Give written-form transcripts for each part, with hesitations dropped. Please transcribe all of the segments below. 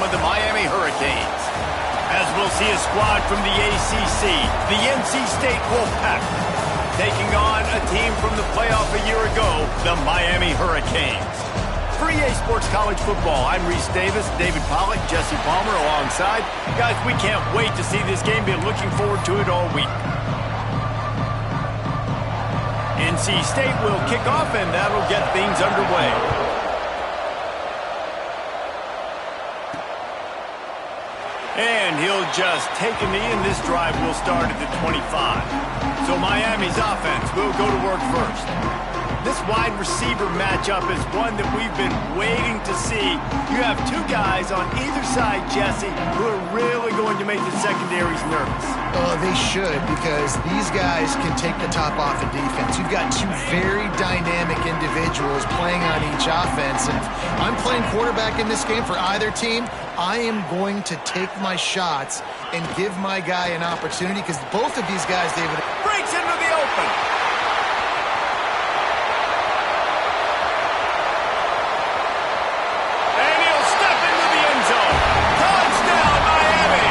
of the Miami Hurricanes. As we'll see a squad from the ACC, the NC State Wolfpack, taking on a team from the playoff a year ago, the Miami Hurricanes. For EA Sports College Football, I'm Reese Davis, David Pollack, Jesse Palmer alongside. Guys, we can't wait to see this game. Been looking forward to it all week. NC State will kick off, and that'll get things underway. And he'll just take a knee, and this drive will start at the 25. So Miami's offense will go to work first. This wide receiver matchup is one that we've been waiting to see. You have two guys on either side, Jesse, who are really going to make the secondaries nervous. Oh, they should, because these guys can take the top off of defense. You've got two very dynamic individuals playing on each offense. And if I'm playing quarterback in this game for either team, I am going to take my shots and give my guy an opportunity, because both of these guys, David, breaks into the open. And he'll step into the end zone. Touchdown, Miami.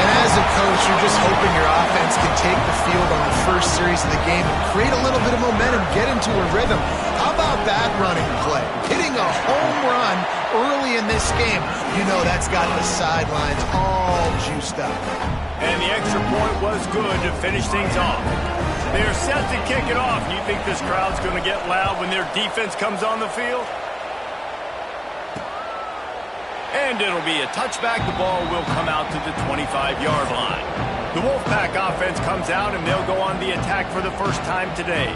And as a coach, you're just hoping your offense can take the field on the first series of the game and create a little bit of momentum, get into a rhythm. How about that running play? Hitting a home run early in this game. You know that's got the sidelines all juiced up. And the extra point was good to finish things off. They're set to kick it off. You think this crowd's going to get loud when their defense comes on the field? And it'll be a touchback. The ball will come out to the 25-yard line. The Wolfpack offense comes out, and they'll go on the attack for the first time today.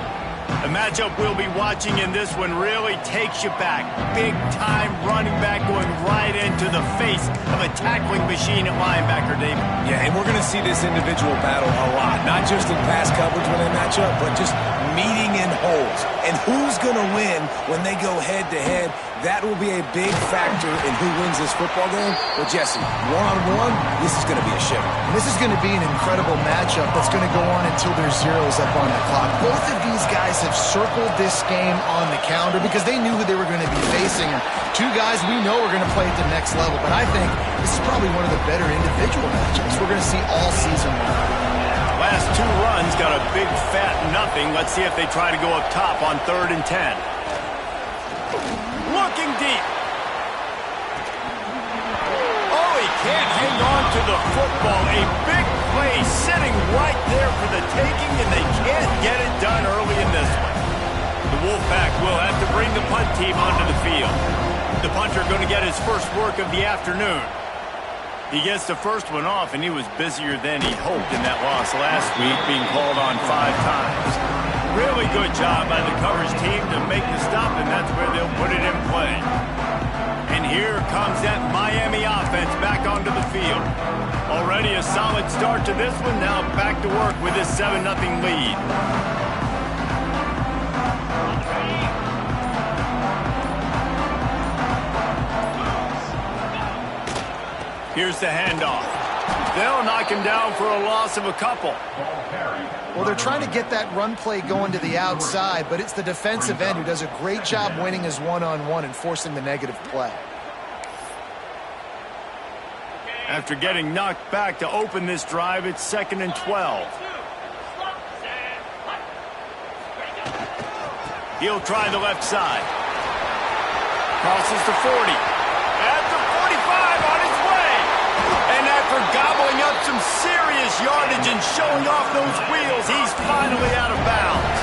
The matchup we'll be watching in this one really takes you back. Big-time running back going right into the face of a tackling machine at linebacker, David. Yeah, and we're going to see this individual battle a lot. Not just in pass coverage when they match up, but just meeting in holes. And who's going to win when they go head-to-head? That will be a big factor in who wins this football game. Well, Jesse, one-on-one, this is going to be a shiver. This is going to be an incredible matchup that's going to go on until there's zeros up on the clock. Both of these guys have circled this game on the calendar because they knew who they were going to be facing. And two guys we know are going to play at the next level. But I think this is probably one of the better individual matchups we're going to see all season long. Last two runs got a big fat nothing. Let's see if they try to go up top on 3rd and 10. Looking deep. Oh, he can't hang on to the football. A big play sitting right there for the taking, and they can't get it done early in this one. The Wolfpack will have to bring the punt team onto the field. The punter going to get his first work of the afternoon. He gets the first one off, and he was busier than he hoped in that loss last week, being called on 5 times. Really good job by the coverage team to make the stop, and that's where they'll put it in play. And here comes that Miami offense back onto the field. Already a solid start to this one. Now back to work with this 7-0 lead. Here's the handoff. They'll knock him down for a loss of a couple. Well, they're trying to get that run play going to the outside, but it's the defensive end who does a great job winning his one-on-one and forcing the negative play. After getting knocked back to open this drive, it's 2nd and 12. He'll try the left side. Crosses to 40. At the 45 on his way. And after gobbling up some serious yardage and showing off those wheels, he's finally out of bounds.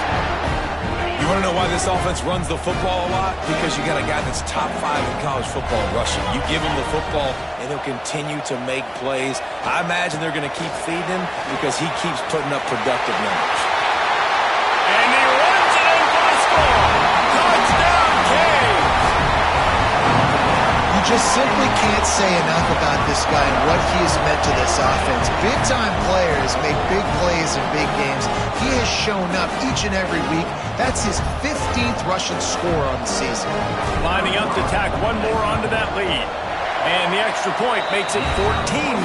You want to know why this offense runs the football a lot? Because you got a guy that's top 5 in college football rushing. You give him the football, and he'll continue to make plays. I imagine they're going to keep feeding him because he keeps putting up productive numbers. And he runs it in for the score. Touchdown, Canes. You just simply can't say enough about this guy and what he has meant to this offense. Big-time players make big plays in big games. He has shown up each and every week. That's his 15th rushing score on the season. Lining up to tack one more onto that lead. And the extra point makes it 14-0.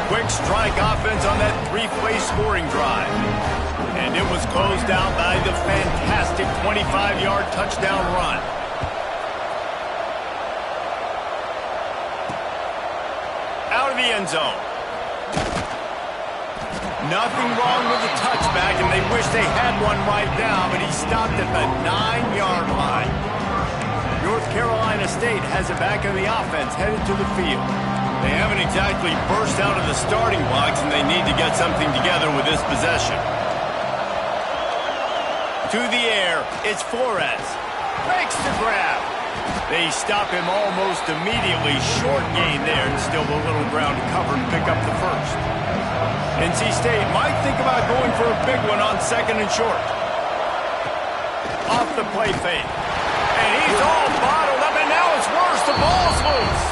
Quick strike offense on that 3-play scoring drive. And it was closed out by the fantastic 25-yard touchdown run. the end zone. Nothing wrong with the touchback, and they wish they had one right now, but he stopped at the 9-yard line. North Carolina State has it back in the offense, headed to the field. They haven't exactly burst out of the starting blocks, and they need to get something together with this possession. To the air, it's Flores. Makes the grab. They stop him almost immediately. Short gain there, and still a little ground to cover to pick up the first. NC State might think about going for a big one on 2nd and short. Off the play fake. And he's all bottled up, and now it's worse. The ball's loose.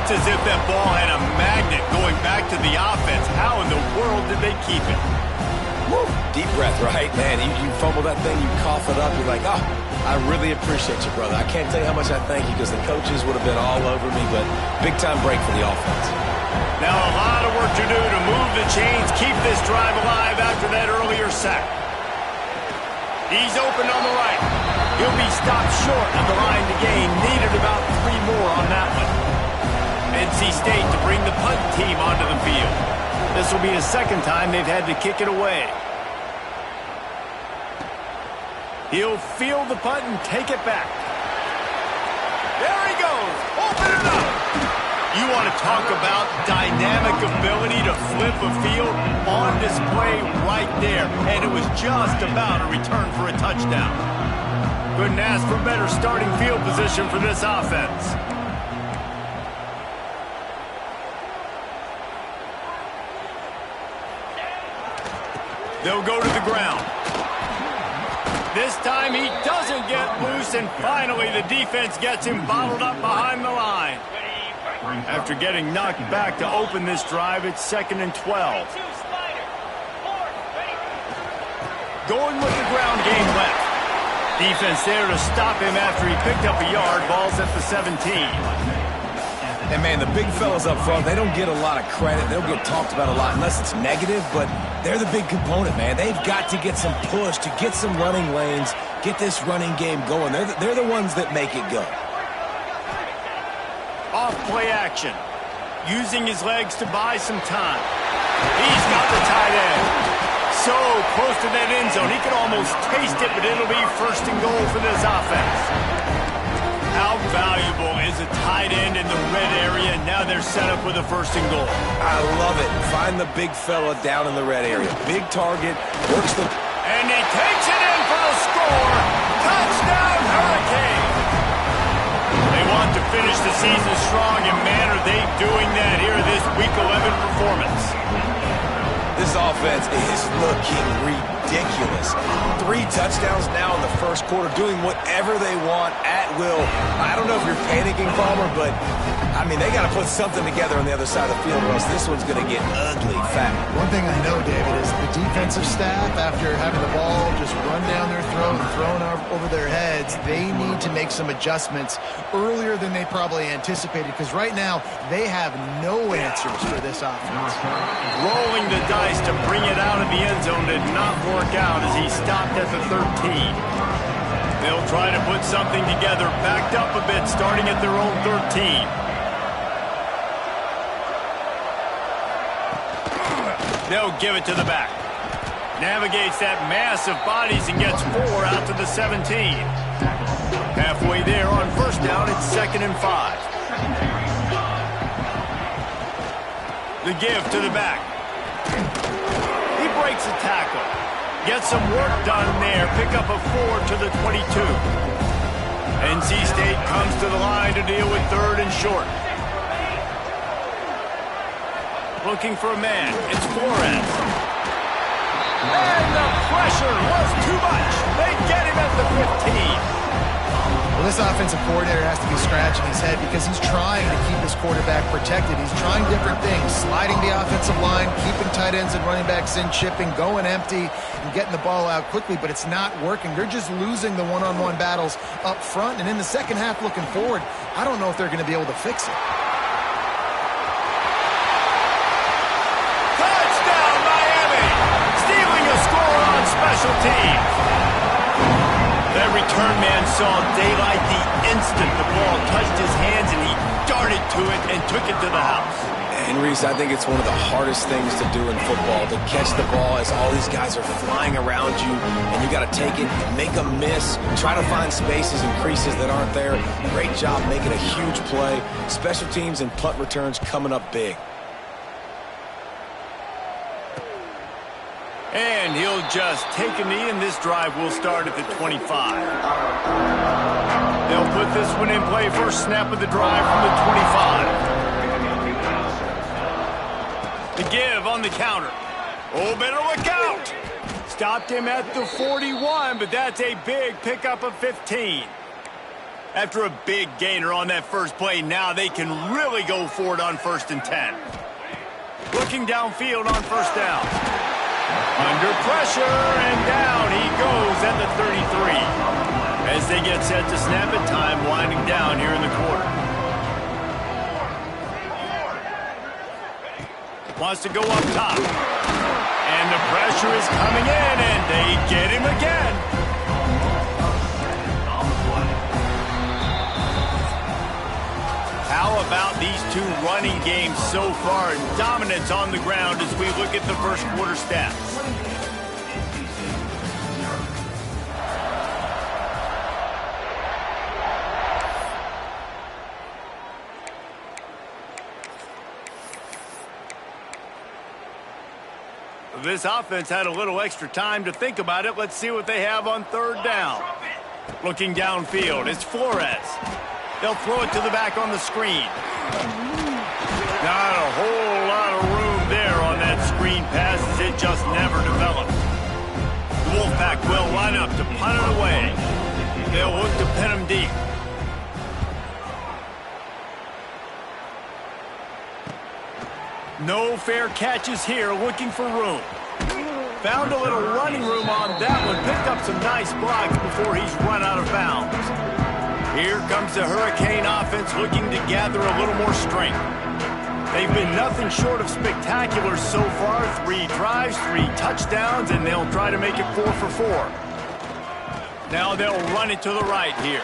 It's as if that ball had a magnet going back to the offense. How in the world did they keep it? Woo. Deep breath, right? Man, you fumble that thing, you cough it up, you're like, oh, I really appreciate you, brother. I can't tell you how much I thank you because the coaches would have been all over me, but big-time break for the offense. Now a lot of work to do to move the chains, keep this drive alive after that earlier sack. He's open on the right. He'll be stopped short of the line to gain. Needed about 3 more on that one. NC State to bring the punt team onto the field. This will be the 2nd time they've had to kick it away. He'll field the punt and take it back. There he goes. Open it up. You want to talk about dynamic ability to flip a field? On display right there. And it was just about a return for a touchdown. Couldn't ask for better starting field position for this offense. They'll go to the ground. This time he doesn't get loose, and finally the defense gets him bottled up behind the line. After getting knocked back to open this drive, it's 2nd and 12. Going with the ground game left. Defense there to stop him after he picked up a yard. Ball's at the 17. And, man, the big fellas up front, they don't get a lot of credit. They'll get talked about a lot unless it's negative, but they're the big component, man. They've got to get some push, to get some running lanes, get this running game going. They're the ones that make it go. Off play action. Using his legs to buy some time. He's got the tight end. So close to that end zone. He could almost taste it, but it'll be 1st and goal for this offense. How valuable is a tight end in the red area? Now they're set up with a 1st and goal. I love it. Find the big fella down in the red area. Big target, works the... And he takes it in for the score. Touchdown, Hurricane. They want to finish the season strong, and man, are they doing that here in this Week 11 performance. This offense is looking ridiculous. 3 touchdowns now in the 1st quarter, doing whatever they want at will. I don't know if you're panicking, Palmer, but, I mean, they got to put something together on the other side of the field, or else this one's going to get ugly fast. One thing I know, David, is the defensive staff, after having the ball just run down their throat and thrown over their heads, they need to make some adjustments earlier than they probably anticipated, because right now they have no answers for this offense. Rolling the dice to bring it out of the end zone did not work out as he stopped at the 13. They'll try to put something together, backed up a bit, starting at their own 13. They'll give it to the back. Navigates that mass of bodies and gets 4 out to the 17. Halfway there on 1st down, it's 2nd and 5. The give to the back. He breaks a tackle. Gets some work done there. Pick up a 4 to the 22. NC State comes to the line to deal with 3rd and short. Looking for a man. It's Flores. And the pressure was too much. They get him at the 15. Well, this offensive coordinator has to be scratching his head because he's trying to keep his quarterback protected. He's trying different things, sliding the offensive line, keeping tight ends and running backs in, chipping, going empty, and getting the ball out quickly, but it's not working. They're just losing the one-on-one battles up front, and in the second half looking forward, I don't know if they're going to be able to fix it. Touchdown, Miami! Stealing a score on special teams. That return man saw daylight the instant the ball touched his hands, and he darted to it and took it to the house. And Reese, I think it's one of the hardest things to do in football, to catch the ball as all these guys are flying around you, and you got to take it, make a miss, try to find spaces and creases that aren't there. Great job making a huge play. Special teams and punt returns coming up big. And he'll just take a knee, and this drive will start at the 25. They'll put this one in play. First snap of the drive from the 25. The give on the counter. Oh, better look out. Stopped him at the 41, but that's a big pickup of 15. After a big gainer on that first play, now they can really go for it on 1st and 10. Looking downfield on first down. Under pressure, and down he goes at the 33. As they get set to snap it, time winding down here in the quarter. Wants to go up top. And the pressure is coming in, and they get him again. How about these two running games so far, and dominance on the ground as we look at the first quarter stats? This offense had a little extra time to think about it. Let's see what they have on 3rd down. Looking downfield, it's Flores. They'll throw it to the back on the screen. Not a whole lot of room there on that screen pass, as it just never developed. The Wolfpack will line up to punt it away. They'll look to pin him deep. No fair catches here, looking for room. Found a little running room on that one. Picked up some nice blocks before he's run out of bounds. Here comes the Hurricane offense looking to gather a little more strength. They've been nothing short of spectacular so far. 3 drives, 3 touchdowns, and they'll try to make it 4 for 4. Now they'll run it to the right here.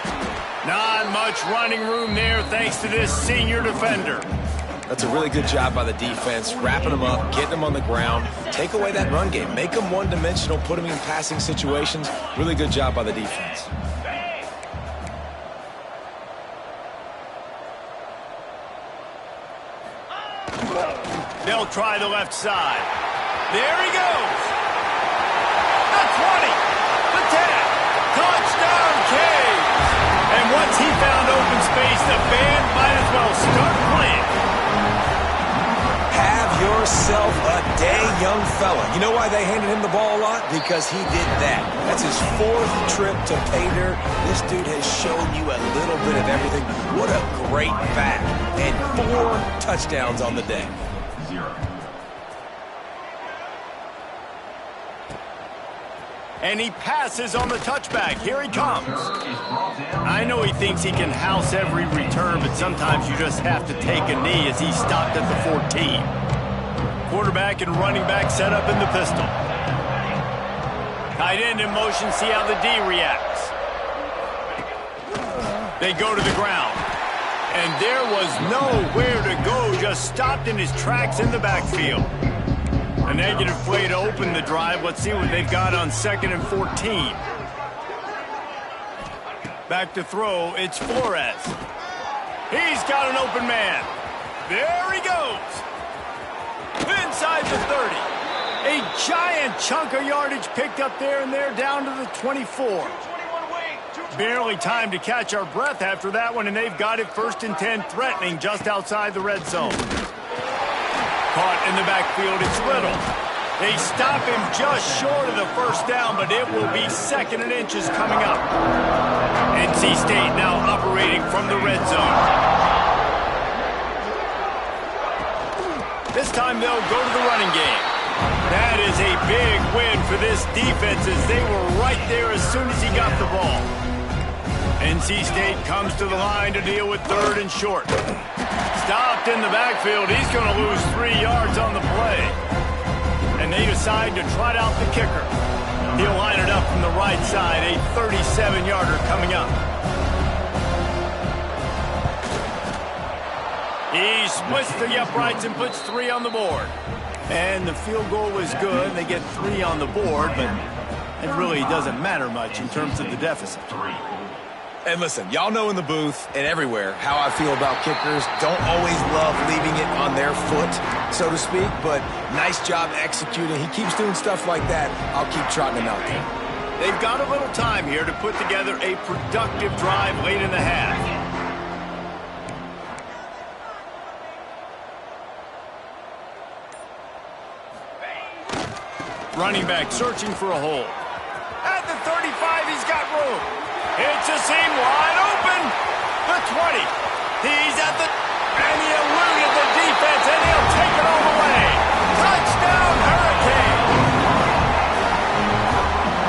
Not much running room there thanks to this senior defender. That's a really good job by the defense, wrapping them up, getting them on the ground. Take away that run game. Make them one-dimensional, put them in passing situations. Really good job by the defense. They'll try the left side. There he goes. The 20, the 10, touchdown Caves. And once he found open space, the band might as well start playing. Have yourself a day, young fella. You know why they handed him the ball a lot? Because he did that. That's his 4th trip to pay dirt. This dude has shown you a little bit of everything. What a great back. And 4 touchdowns on the day. And he passes on the touchback. Here he comes. I know he thinks he can house every return, but sometimes you just have to take a knee as he stopped at the 14. Quarterback and running back set up in the pistol. Tight end in motion, see how the D reacts. They go to the ground. And there was nowhere to go, just stopped in his tracks in the backfield. A negative play to open the drive. Let's see what they've got on 2nd and 14. Back to throw, it's Flores. He's got an open man. There he goes. Inside the 30. A giant chunk of yardage picked up there, and they're down to the 24. Barely time to catch our breath after that one, and they've got it 1st and 10, threatening just outside the red zone. Caught in the backfield, it's Little. They stop him just short of the 1st down, but it will be 2nd and inches coming up. NC State now operating from the red zone. This time they'll go to the running game. That is a big win for this defense, as they were right there as soon as he got the ball. NC State comes to the line to deal with 3rd and short. Stopped in the backfield. He's going to lose 3 yards on the play. And they decide to trot out the kicker. He'll line it up from the right side. A 37-yarder coming up. He splits the uprights and puts 3 on the board. And the field goal was good. They get 3 on the board, but it really doesn't matter much in terms of the deficit. And listen, y'all know in the booth and everywhere how I feel about kickers. Don't always love leaving it on their foot, so to speak, but nice job executing. He keeps doing stuff like that. I'll keep trotting him out there. They've got a little time here to put together a productive drive late in the half. Running back searching for a hole. At the 35, he's got room. It's a seam wide open. The 20. He's at the... And he eluded the defense, and he'll take it all the way. Touchdown, Hurricane.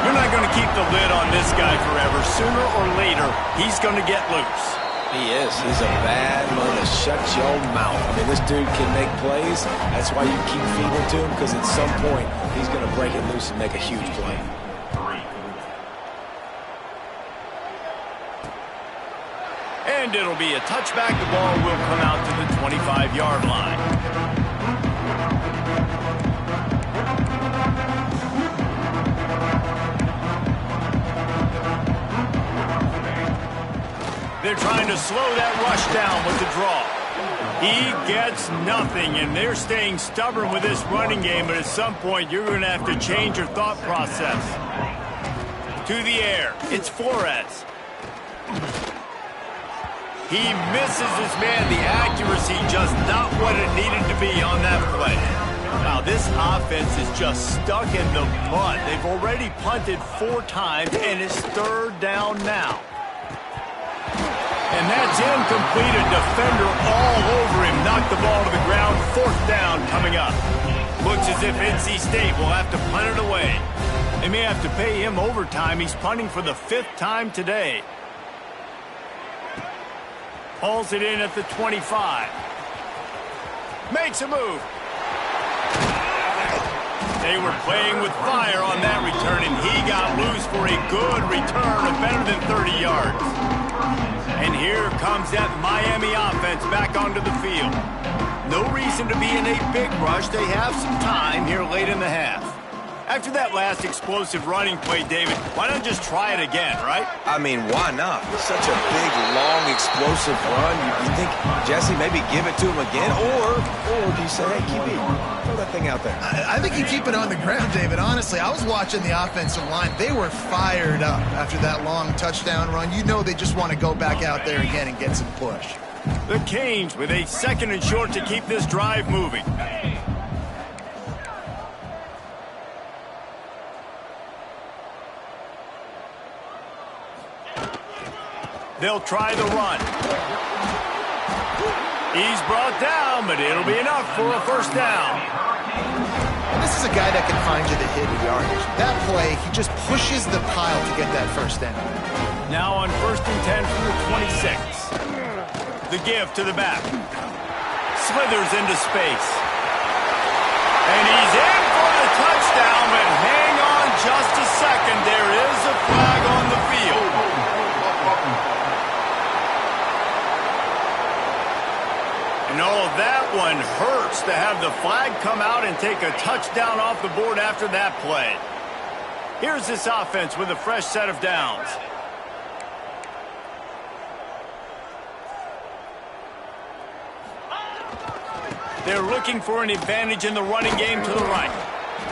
You're not going to keep the lid on this guy forever. Sooner or later, he's going to get loose. He is. He's a bad man to shut your mouth. I mean, this dude can make plays. That's why you keep feeding to him, because at some point, he's going to break it loose and make a huge play. And it'll be a touchback. The ball will come out to the 25-yard line. They're trying to slow that rush down with the draw. He gets nothing, and they're staying stubborn with this running game, but at some point you're going to have to change your thought process. To the air. It's Flores. He misses his man. The accuracy just not what it needed to be on that play. Wow, this offense is just stuck in the mud. They've already punted 4 times, and it's 3rd down now. And that's incomplete. A defender all over him. Knocked the ball to the ground. 4th down coming up. Looks as if NC State will have to punt it away. They may have to pay him overtime. He's punting for the 5th time today. Hauls it in at the 25. Makes a move. They were playing with fire on that return, and he got loose for a good return of better than 30 yards. And here comes that Miami offense back onto the field. No reason to be in a big rush. They have some time here late in the half. After that last explosive running play, David, why not just try it again, right? I mean, why not? Such a big, long, explosive run. You think, Jesse, maybe give it to him again? Or do you say, hey, QB, throw that thing out there? I think you keep it on the ground, David. Honestly, I was watching the offensive line. They were fired up after that long touchdown run. You know they just want to go back out there again and get some push. The Canes with a 2nd and short to keep this drive moving. They'll try the run. He's brought down, but it'll be enough for a 1st down. This is a guy that can find you the hidden yardage. That play, he just pushes the pile to get that 1st down. Now on 1st and 10 from the 26. The give to the back. Slithers into space. And he's in for the touchdown, but hang on just a second. There is a flag on the field. And all of that one hurts to have the flag come out and take a touchdown off the board after that play. Here's this offense with a fresh set of downs. They're looking for an advantage in the running game to the right.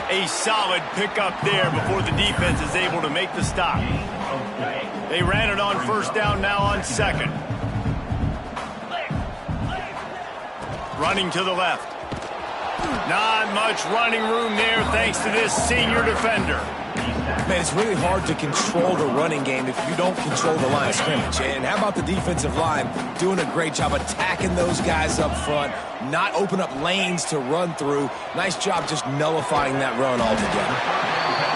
A solid pickup there before the defense is able to make the stop. They ran it on 1st down, now on 2nd. Running to the left. Not much running room there thanks to this senior defender. Man, it's really hard to control the running game if you don't control the line of scrimmage. And how about the defensive line doing a great job attacking those guys up front, not open up lanes to run through. Nice job just nullifying that run altogether.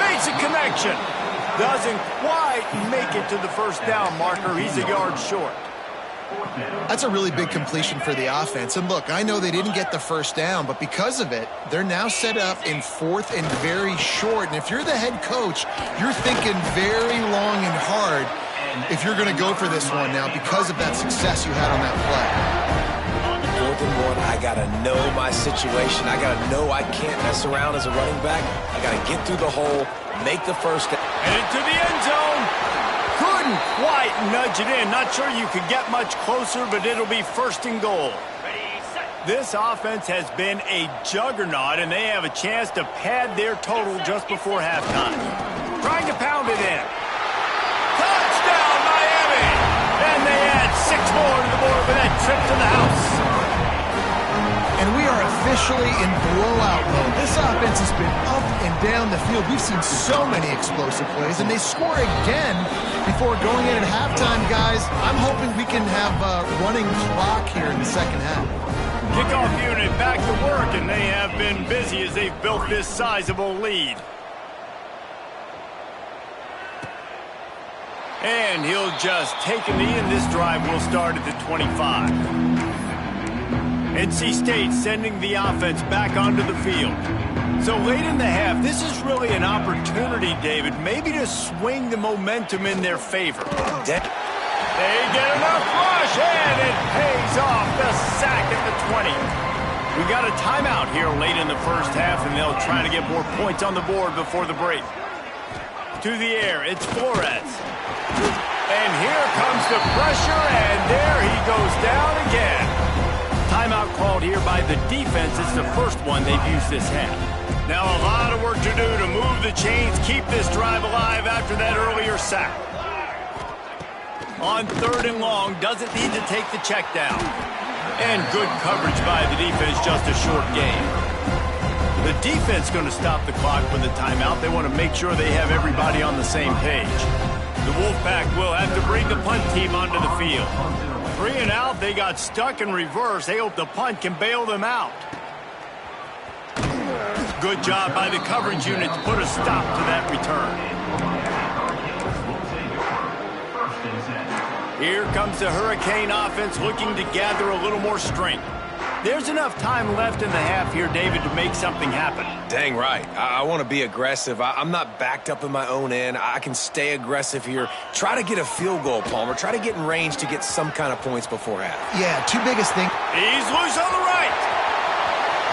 Makes a connection. Doesn't quite make it to the 1st down marker. He's a yard short. That's a really big completion for the offense. And look, I know they didn't get the 1st down, but because of it, they're now set up in 4th and very short. And if you're the head coach, you're thinking very long and hard if you're going to go for this one now because of that success you had on that play. 3rd and 1. I got to know my situation. I got to know I can't mess around as a running back. I got to get through the hole, make the first down. And into the end zone. Couldn't quite nudge it in. Not sure you could get much closer, but it'll be 1st and goal. This offense has been a juggernaut, and they have a chance to pad their total just before halftime. Trying to pound it in. Touchdown, Miami! And they add 6 more to the board with that trip to the house. And we are officially in blowout mode. This offense has been up and down the field. We've seen so many explosive plays, and they score again before going in at halftime, guys. I'm hoping we can have a running clock here in the second half. Kickoff unit back to work, and they have been busy as they've built this sizable lead. And he'll just take a knee, and this drive will start at the 25. NC State sending the offense back onto the field. So late in the half, this is really an opportunity, David, maybe to swing the momentum in their favor. They get enough rush, and it pays off. The sack at the 20. We got a timeout here late in the first half, and they'll try to get more points on the board before the break. To the air, it's Flores. And here comes the pressure, and there he goes down again. Timeout called here by the defense. It's the first one they've used this half. Now a lot of work to do to move the chains, keep this drive alive after that earlier sack. On 3rd and long, doesn't need to take the check down. And good coverage by the defense, just a short gain. The defense going to stop the clock with the timeout. They want to make sure they have everybody on the same page. The Wolfpack will have to bring the punt team onto the field. 3 and out, they got stuck in reverse. They hope the punt can bail them out. Good job by the coverage unit to put a stop to that return. Here comes the Hurricane offense looking to gather a little more strength. There's enough time left in the half here, David, to make something happen. Dang right. I want to be aggressive. I'm not backed up in my own end. I can stay aggressive here. Try to get a field goal, Palmer. Try to get in range to get some kind of points before half. Yeah, 2 biggest things. He's loose on the right.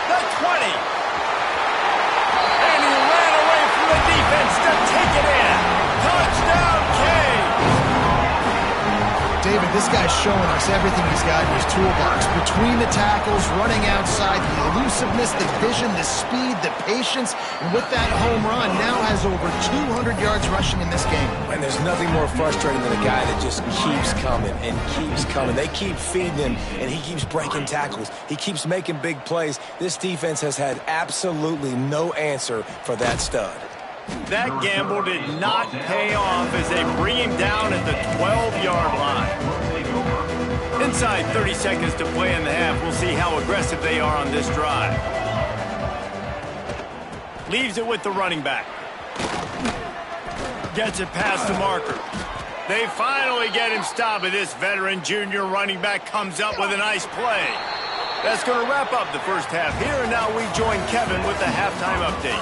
The 20. And he ran away from the defense to take it in. Touchdown, David, this guy's showing us everything he's got in his toolbox. Between the tackles, running outside, the elusiveness, the vision, the speed, the patience, and with that home run, now has over 200 yards rushing in this game. And there's nothing more frustrating than a guy that just keeps coming and keeps coming. They keep feeding him, and he keeps breaking tackles. He keeps making big plays. This defense has had absolutely no answer for that stud. That gamble did not pay off as they bring him down at the 12-yard line. Inside 30 seconds to play in the half. We'll see how aggressive they are on this drive. Leaves it with the running back. Gets it past the marker. They finally get him stopped, and this veteran junior running back comes up with a nice play. That's going to wrap up the first half here, and now we join Kevin with the halftime update.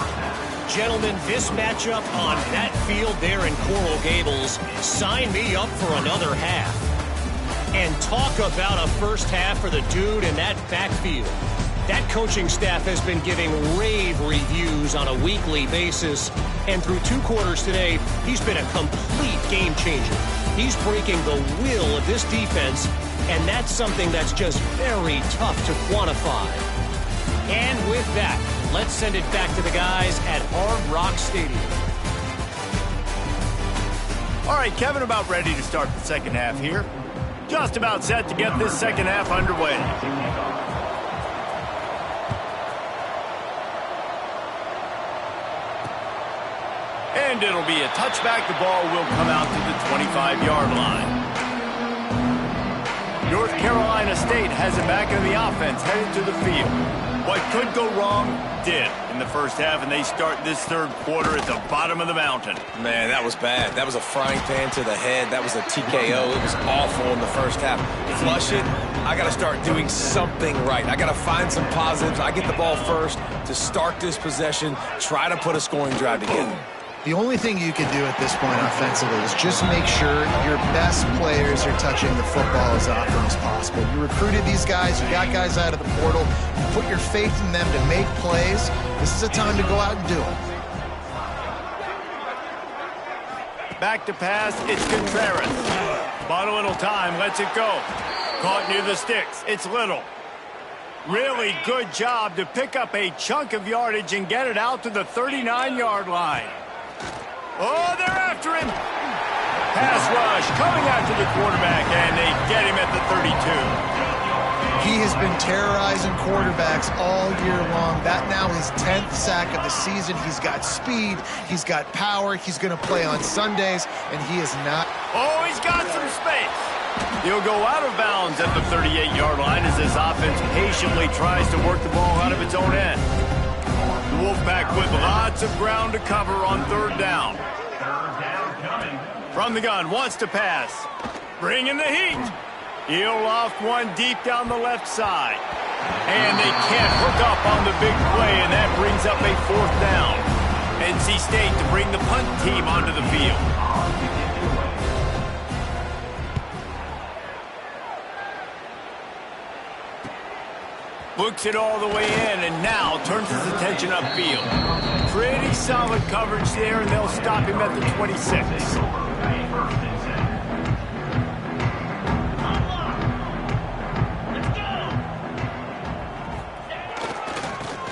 Gentlemen, this matchup on that field there in Coral Gables, sign me up for another half. And talk about a first half for the dude in that backfield. That coaching staff has been giving rave reviews on a weekly basis. And through 2 quarters today, he's been a complete game changer. He's breaking the will of this defense, and that's something that's just very tough to quantify. And with that, let's send it back to the guys at Hard Rock Stadium. All right, Kevin, about ready to start the second half here. Just about set to get this second half underway. And it'll be a touchback. The ball will come out to the 25-yard line. North Carolina State has it back in the offense, headed to the field. What could go wrong did in the first half, and they start this third quarter at the bottom of the mountain. Man, that was bad. That was a frying pan to the head. That was a TKO. It was awful in the first half. Flush it. I got to start doing something right. I got to find some positives. I get the ball first to start this possession, try to put a scoring drive together. The only thing you can do at this point offensively is just make sure your best players are touching the football as often as possible. You recruited these guys, you got guys out of the portal, you put your faith in them to make plays. This is a time to go out and do it. Back to pass, it's Contreras. Bought a little time, lets it go. Caught near the sticks, it's Little. Really good job to pick up a chunk of yardage and get it out to the 39-yard line. Oh, they're after him. Pass rush coming after the quarterback, and they get him at the 32. He has been terrorizing quarterbacks all year long. That now his 10th sack of the season. He's got speed. He's got power. He's going to play on Sundays, and he is not. Oh, he's got some space. He'll go out of bounds at the 38-yard line as this offense patiently tries to work the ball out of its own end. The Wolfpack with lots of ground to cover on third down. From the gun, wants to pass. Bringing the heat. He'll loft one deep down the left side. And they can't hook up on the big play, and that brings up a fourth down. NC State to bring the punt team onto the field. Looks it all the way in, and now turns his attention upfield. Pretty solid coverage there, and they'll stop him at the 26.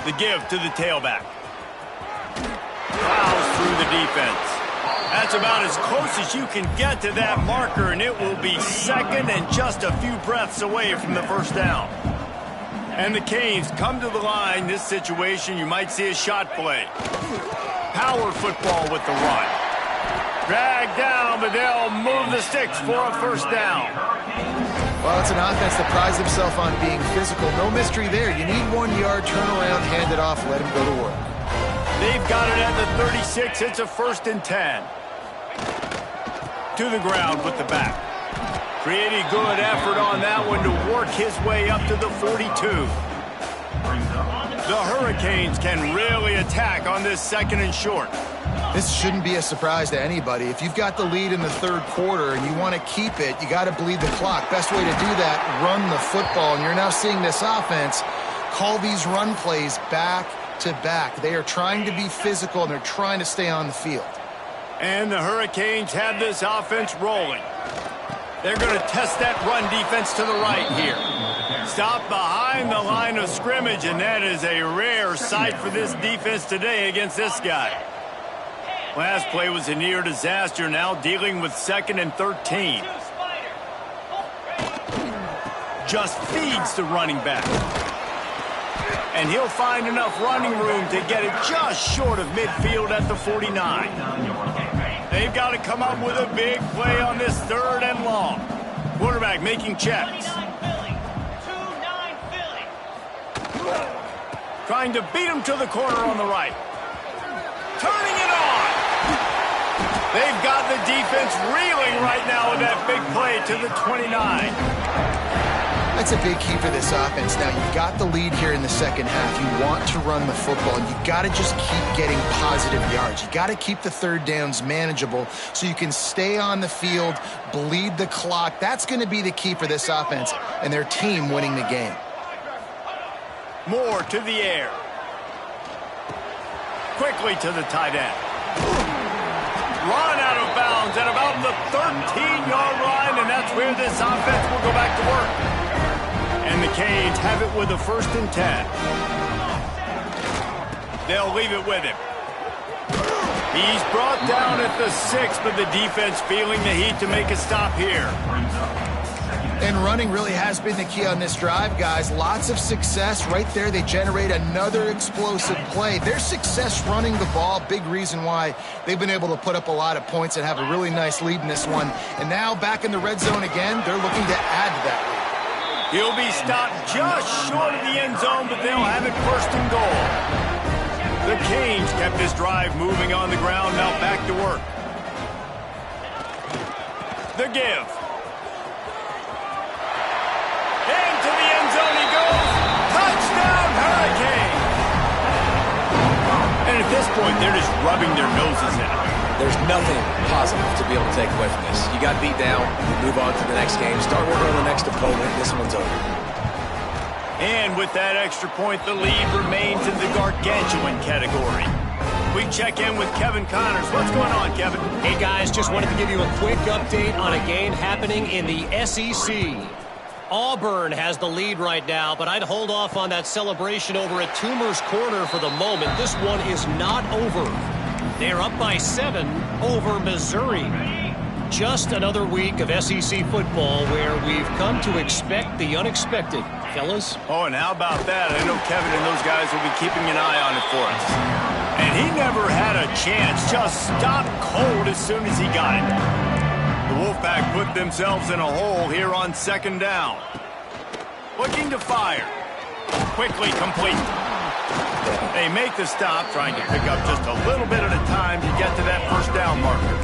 The give to the tailback. Plows through the defense. That's about as close as you can get to that marker, and it will be second and just a few breaths away from the first down. And the Canes come to the line. This situation, you might see a shot play. Power football with the run. Drag down, but they'll move the sticks for a first down. Well, it's an offense that prides themselves on being physical. No mystery there. You need 1 yard, turn around, hand it off, let him go to work. They've got it at the 36. It's a 1st and 10. To the ground with the back. Pretty good effort on that one to work his way up to the 42. The Hurricanes can really attack on this 2nd and short. This shouldn't be a surprise to anybody. If you've got the lead in the 3rd quarter and you want to keep it, you got to bleed the clock. Best way to do that, run the football. And you're now seeing this offense call these run plays back to back. They are trying to be physical, and they're trying to stay on the field. And the Hurricanes have this offense rolling. They're going to test that run defense to the right here. Stop behind the line of scrimmage, and that is a rare sight for this defense today against this guy. Last play was a near disaster, now dealing with 2nd and 13. Just feeds the running back. And he'll find enough running room to get it just short of midfield at the 49. They've got to come up with a big play on this 3rd and long. Quarterback making checks. Trying to beat him to the corner on the right. Turning it on. They've got the defense reeling right now with that big play to the 29. That's a big key for this offense. Now, you've got the lead here in the 2nd half. You want to run the football, and you've got to just keep getting positive yards. You've got to keep the 3rd downs manageable so you can stay on the field, bleed the clock. That's going to be the key for this offense and their team winning the game. Moore to the air. Quickly to the tight end. Run out of bounds at about the 13-yard line, and that's where this offense will go back to work. And the Canes have it with a 1st and 10. They'll leave it with him. He's brought down at the 6, but the defense feeling the heat to make a stop here. And running really has been the key on this drive, guys. Lots of success right there. They generate another explosive play. Their success running the ball, big reason why they've been able to put up a lot of points and have a really nice lead in this one. And now back in the red zone again, they're looking to add to that lead. He'll be stopped just short of the end zone, but they'll have it 1st and goal. The Canes kept this drive moving on the ground, now back to work. The give. Into the end zone he goes. Touchdown, Hurricane. And if At this point, they're just rubbing their noses in it. There's nothing positive to be able to take away from this. You got beat down, you move on to the next game, start working on the next opponent. This one's over. And with that extra point, the lead remains in the gargantuan category. We check in with Kevin Connors. What's going on, Kevin? Hey, guys, just wanted to give you a quick update on a game happening in the SEC. Auburn has the lead right now, but I'd hold off on that celebration over at Toomer's Corner for the moment. This one is not over. They're up by 7 over Missouri. Just another week of SEC football where we've come to expect the unexpected. Fellas? Oh, and how about that? I know Kevin and those guys will be keeping an eye on it for us. And he never had a chance. Just stopped cold as soon as he got it. The Wolfpack put themselves in a hole here on 2nd down. Looking to fire. Quickly complete. They make the stop, trying to pick up just a little bit at a time to get to that 1st down marker.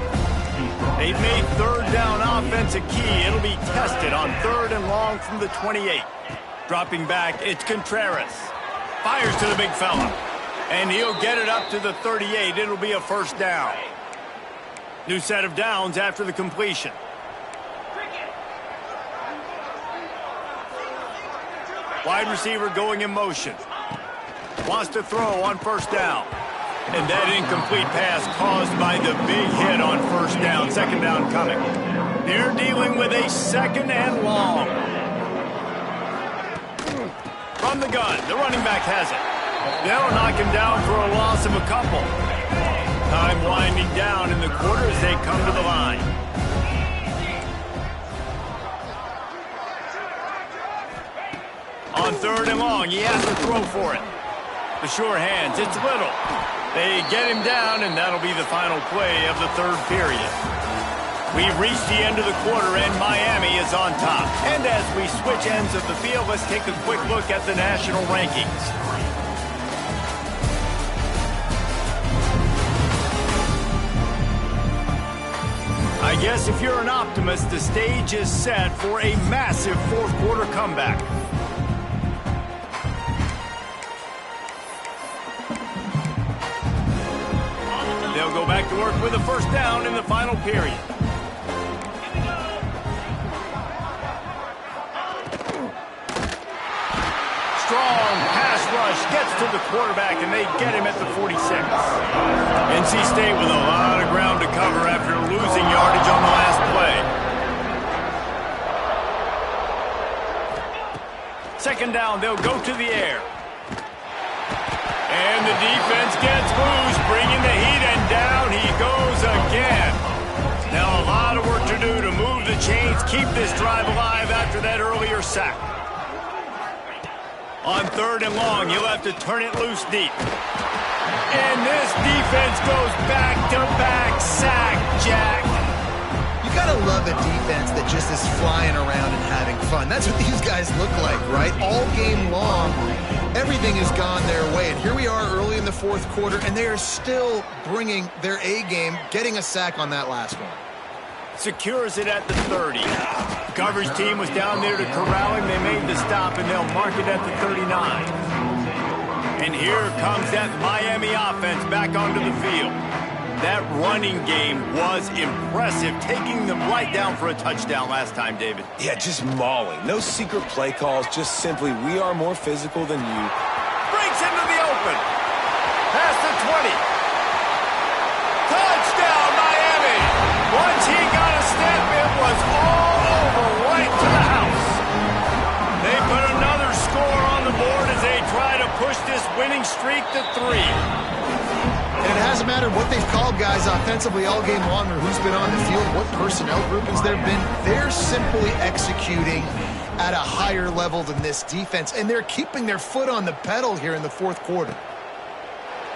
They've made 3rd down offense a key. It'll be tested on 3rd and long from the 28. Dropping back, it's Contreras. Fires to the big fella. And he'll get it up to the 38. It'll be a 1st down. New set of downs after the completion. Wide receiver going in motion. Wants to throw on 1st down. And that incomplete pass caused by the big hit on 1st down. 2nd down coming. They're dealing with a 2nd and long. From the gun, the running back has it. They'll knock him down for a loss of a couple. Time winding down in the quarter as they come to the line. On 3rd and long, he has to throw for it. The sure hands, it's Little. They get him down, and that'll be the final play of the 3rd period. We've reached the end of the quarter, and Miami is on top. And as we switch ends of the field, let's take a quick look at the national rankings. I guess if you're an optimist, the stage is set for a massive 4th quarter comeback. They'll go back to work with a 1st down in the final period. Strong pass rush gets to the quarterback, and they get him at the 46. NC State with a lot of ground to cover after losing yardage on the last play. 2nd down, they'll go to the air. And the defense gets loose, bringing the heat, and down he goes again. Now a lot of work to do to move the chains, keep this drive alive after that earlier sack. On 3rd and long, you'll have to turn it loose deep. And this defense goes back-to-back sack, Jack. You gotta love a defense that just is flying around and having fun. That's what these guys look like, right? All game long, everything has gone their way. And here we are early in the 4th quarter, and they are still bringing their A game, getting a sack on that last one. Secures it at the 30. Coverage team was down there to corral him. They made the stop, and they'll mark it at the 39. And here comes that Miami offense back onto the field. That running game was impressive, taking them right down for a touchdown last time, David. Yeah, just mauling. No secret play calls, just simply we are more physical than you. Breaks into the open. Past the 20. Touchdown, Miami. Once he got a step, it was all over, right to the house. They put another score on the board as they try to push this winning streak to 3. And it hasn't mattered what they've called guys offensively all game long or who's been on the field, what personnel groupings there have been. They're simply executing at a higher level than this defense, and they're keeping their foot on the pedal here in the 4th quarter.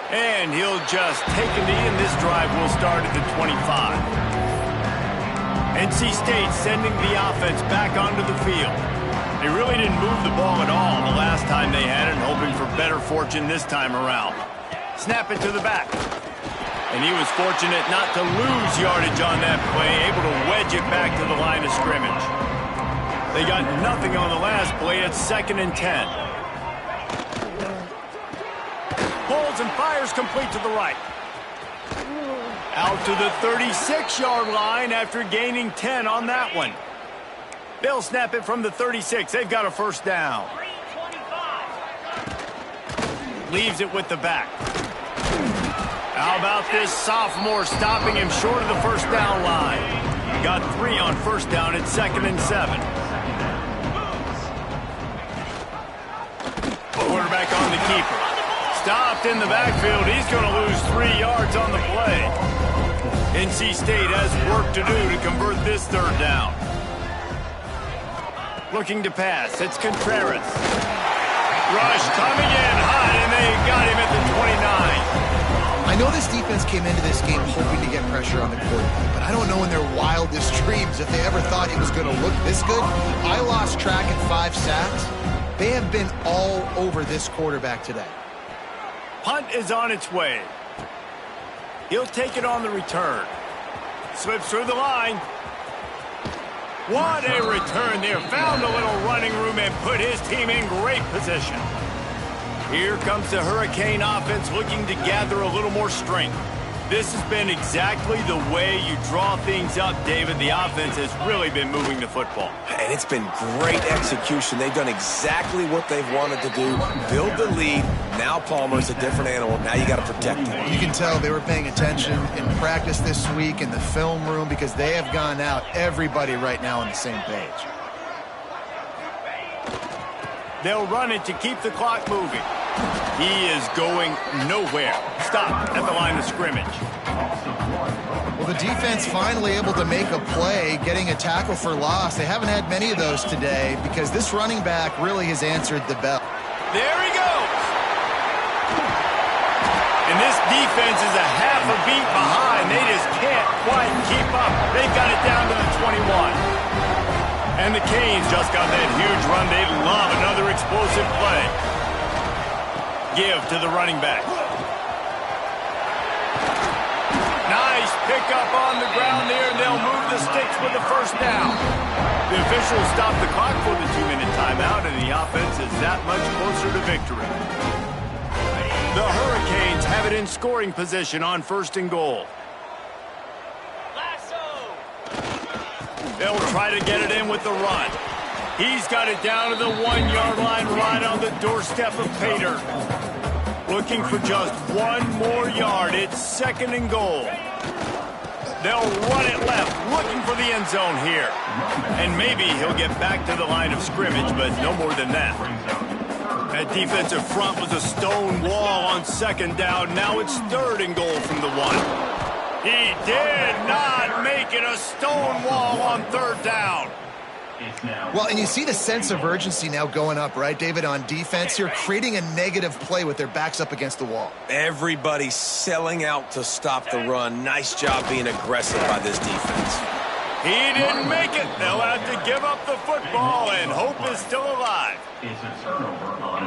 And he'll just take a knee, and this drive will start at the 25. NC State sending the offense back onto the field. They really didn't move the ball at all the last time they had it, and hoping for better fortune this time around. Snap it to the back. And he was fortunate not to lose yardage on that play, able to wedge it back to the line of scrimmage. They got nothing on the last play. It's 2nd and 10. Holds throws and fires complete to the right. Out to the 36-yard line after gaining 10 on that one. They'll snap it from the 36. They've got a first down. Leaves it with the back. How about this sophomore stopping him short of the first down line? Got 3 on first down at 2nd and 7. Quarterback on the keeper. Stopped in the backfield. He's going to lose 3 yards on the play. NC State has work to do to convert this third down. Looking to pass. It's Contreras. Rush coming in high, and they got him at the 29. I know this defense came into this game hoping to get pressure on the quarterback, but I don't know in their wildest dreams if they ever thought it was going to look this good. I lost track at 5 sacks. They have been all over this quarterback today. Punt is on its way. He'll take it on the return. Slips through the line. What a return there. Found a little running room and put his team in great position. Here comes the Hurricane offense looking to gather a little more strength. This has been exactly the way you draw things up, David. The offense has really been moving the football. And it's been great execution. They've done exactly what they've wanted to do. Build the lead. Now Palmer's a different animal. Now you got to protect him. You can tell they were paying attention in practice this week in the film room because they have gone out, everybody right now on the same page. They'll run it to keep the clock moving. He is going nowhere. Stop at the line of scrimmage. Well, the defense finally able to make a play, getting a tackle for loss. They haven't had many of those today because this running back really has answered the bell. There he goes. And this defense is a half a beat behind. They just can't quite keep up. They've got it down to the 21. And the Canes just got that huge run. They love another explosive play. Give to the running back. Nice pickup on the ground there, and they'll move the sticks with the first down. The officials stop the clock for the 2-minute timeout, and the offense is that much closer to victory. The Hurricanes have it in scoring position on 1st and goal. They'll try to get it in with the run. He's got it down to the 1-yard line right on the doorstep of Pater. Looking for just 1 more yard. It's 2nd and goal. They'll run it left, looking for the end zone here. And maybe he'll get back to the line of scrimmage, but no more than that. That defensive front was a stone wall on 2nd down. Now it's 3rd and goal from the 1. He did not make it a stone wall on 3rd down. Well, and you see the sense of urgency now going up, right, David, on defense here, creating a negative play with their backs up against the wall. Everybody's selling out to stop the run. Nice job being aggressive by this defense. He didn't make it. They'll have to give up the football, and hope is still alive.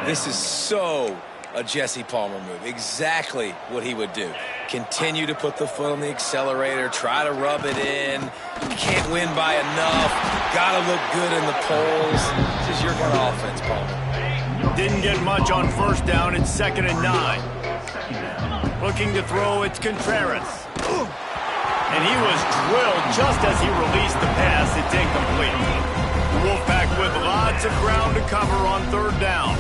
This is so a Jesse Palmer move. Exactly what he would do. Continue to put the foot on the accelerator, try to rub it in. Can't win by enough. Got to look good in the polls. This is your kind of offense, Palmer. Didn't get much on 1st down. It's 2nd and 9. Looking to throw, it's Contreras. And he was drilled just as he released the pass. It's incomplete. The Wolfpack with lots of ground to cover on 3rd down.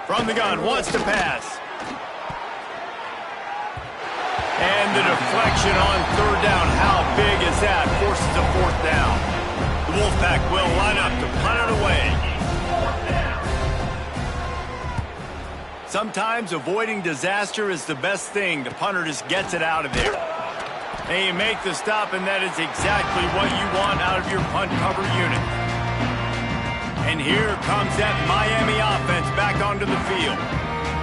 From the gun, wants to pass. And the deflection on 3rd down. How big is that? Forces a 4th down. The Wolfpack will line up to punt it away. Sometimes avoiding disaster is the best thing. The punter just gets it out of there. And you make the stop, and that is exactly what you want out of your punt cover unit. And here comes that Miami offense back onto the field.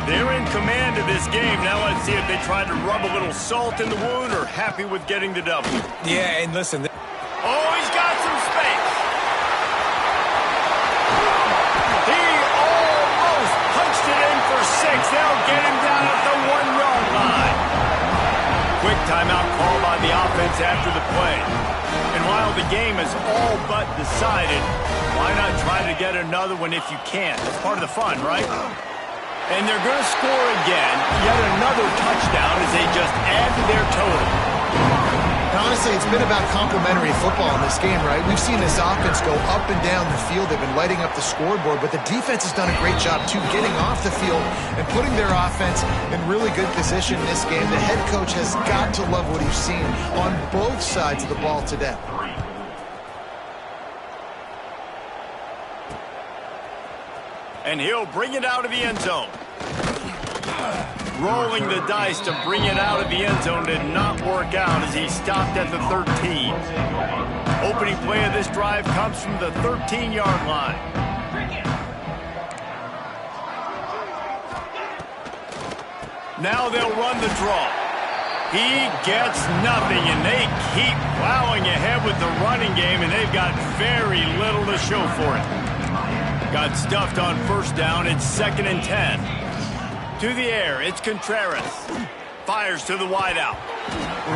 They're in command of this game. Now let's see if they try to rub a little salt in the wound or happy with getting the W. Yeah, and listen. Oh, he's got some space. He almost punched it in for 6. They'll get him down at the 1-yard line. Quick timeout called on the offense after the play. And while while the game is all but decided, why not try to get another one if you can? It's part of the fun, right? And they're going to score again, yet another touchdown as they just add to their total. Honestly, it's been about complementary football in this game, right? We've seen this offense go up and down the field. They've been lighting up the scoreboard, but the defense has done a great job, too, getting off the field and putting their offense in really good position in this game. The head coach has got to love what he's seen on both sides of the ball today. And he'll bring it out of the end zone. Rolling the dice to bring it out of the end zone did not work out as he stopped at the 13. Opening play of this drive comes from the 13-yard line. Now they'll run the draw. He gets nothing, and they keep plowing ahead with the running game, and they've got very little to show for it. Got stuffed on first down. It's 2nd and 10. To the air, it's Contreras. Fires to the wideout.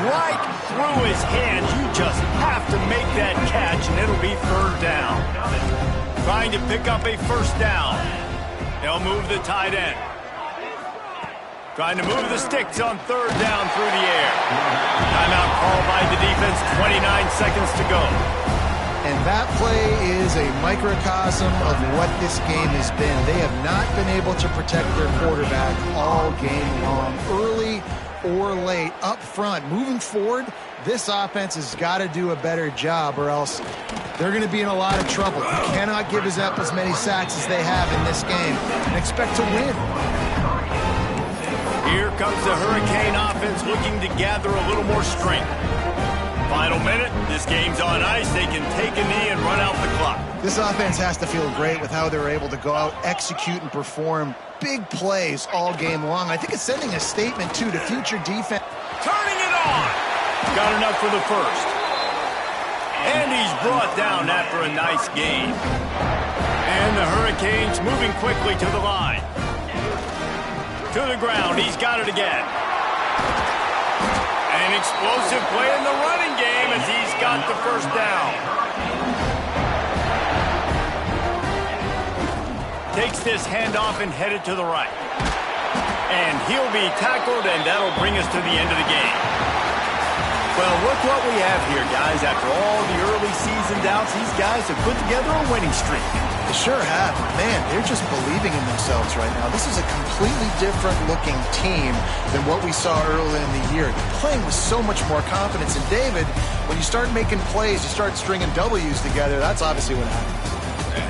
Right through his hands. You just have to make that catch, and it'll be 3rd down. Trying to pick up a first down. They'll move the tight end. Trying to move the sticks on 3rd down through the air. Timeout called by the defense. 29 seconds to go. And that play is a microcosm of what this game has been. They have not been able to protect their quarterback all game long, early or late, up front. Moving forward, this offense has got to do a better job, or else they're going to be in a lot of trouble. You cannot give us up as many sacks as they have in this game and expect to win. Here comes the Hurricane offense looking to gather a little more strength. Final minute, this game's on ice. They can take a knee and run out the clock. This offense has to feel great with how they were able to go out, execute, and perform big plays all game long. I think it's sending a statement, too, to future defense. Turning it on! Got enough for the first. And he's brought down after a nice game. And the Hurricanes moving quickly to the line. To the ground, he's got it again. An explosive play in the running game as he's got the first down. Takes this handoff and headed to the right. And he'll be tackled, and that'll bring us to the end of the game. Well, look what we have here, guys. After all the early season doubts, these guys have put together a winning streak. They sure have. Man, they're just believing in themselves right now. This is a completely different looking team than what we saw early in the year. They're playing with so much more confidence. And David, when you start making plays, you start stringing W's together, that's obviously what happens.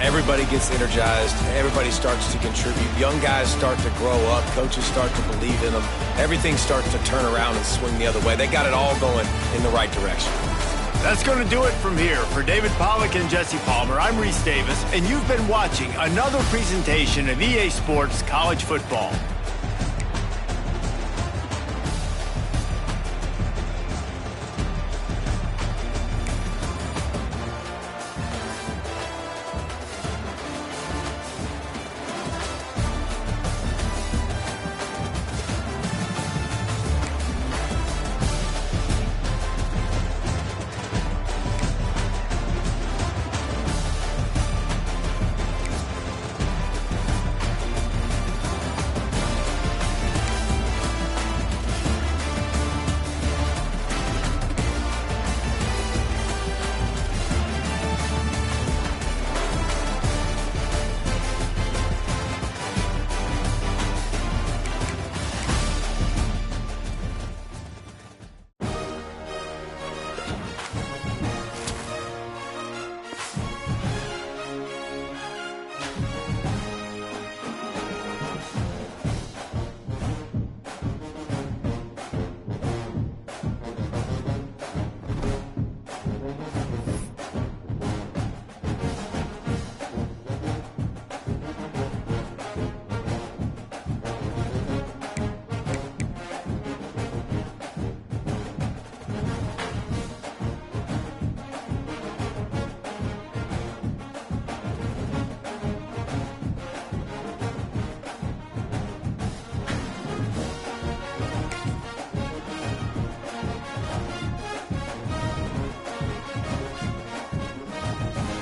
Everybody gets energized. Everybody starts to contribute. Young guys start to grow up. Coaches start to believe in them. Everything starts to turn around and swing the other way. They got it all going in the right direction. That's going to do it from here. For David Pollack and Jesse Palmer, I'm Reese Davis, and you've been watching another presentation of EA Sports College Football.